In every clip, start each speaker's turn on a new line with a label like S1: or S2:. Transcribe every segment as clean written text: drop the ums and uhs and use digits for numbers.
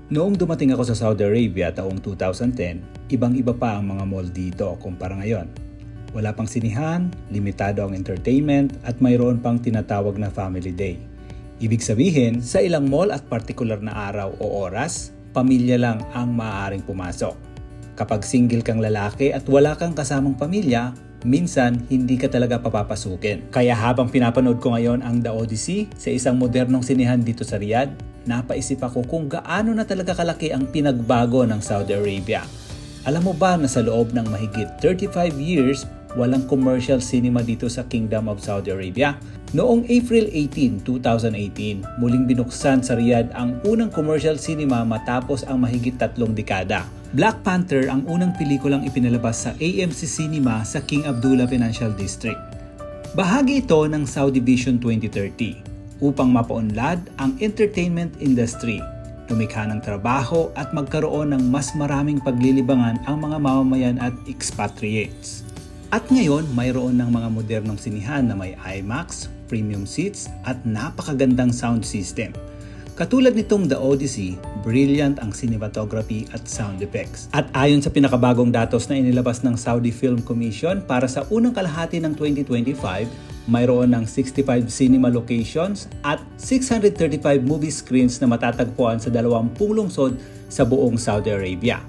S1: Noong dumating ako sa Saudi Arabia taong 2010, ibang-iba pa ang mga mall dito kumpara ngayon. Wala pang sinihan, limitado ang entertainment at mayroon pang tinatawag na family day. Ibig sabihin, sa ilang mall at partikular na araw o oras, pamilya lang ang maaaring pumasok. Kapag single kang lalaki at wala kang kasamang pamilya, minsan hindi ka talaga papapasukin. Kaya habang pinapanood ko ngayon ang The Odyssey sa isang modernong sinihan dito sa Riyadh, napaisip ako kung gaano na talaga kalaki ang pinagbago ng Saudi Arabia. Alam mo ba na sa loob ng mahigit 35 years, walang commercial cinema dito sa Kingdom of Saudi Arabia? Noong April 18, 2018, muling binuksan sa Riyadh ang unang commercial cinema matapos ang mahigit 3 dekada. Black Panther ang unang pelikulang ipinalabas sa AMC Cinema sa King Abdullah Financial District. Bahagi ito ng Saudi Vision 2030 upang mapaunlad ang entertainment industry, lumikha ng trabaho at magkaroon ng mas maraming paglilibangan ang mga mamamayan at expatriates. At ngayon, mayroon ng mga modernong sinihan na may IMAX, premium seats at napakagandang sound system. Katulad nitong The Odyssey, brilliant ang cinematography at sound effects. At ayon sa pinakabagong datos na inilabas ng Saudi Film Commission para sa unang kalahati ng 2025, mayroon ng 65 cinema locations at 635 movie screens na matatagpuan sa 20 lungsod sa buong Saudi Arabia.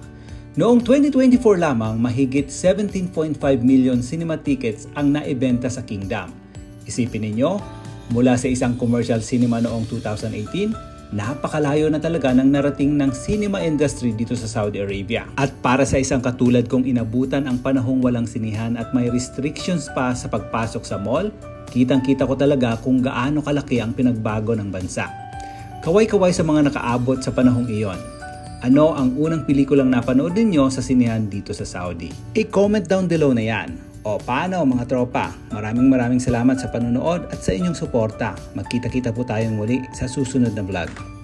S1: Noong 2024 lamang, mahigit 17.5 million cinema tickets ang naibenta sa Kingdom. Isipin ninyo, mula sa isang commercial cinema noong 2018, napakalayo na talaga ng narating ng cinema industry dito sa Saudi Arabia. At para sa isang katulad kong inabutan ang panahong walang sinihan at may restrictions pa sa pagpasok sa mall, kitang-kita ko talaga kung gaano kalaki ang pinagbago ng bansa. Kaway-kaway sa mga nakaabot sa panahong iyon. Ano ang unang pelikulang napanood ninyo sa sinihan dito sa Saudi? I-comment down below na yan. O paano mga tropa? Maraming salamat sa panonood at sa inyong suporta. Magkita-kita po tayong muli sa susunod na vlog.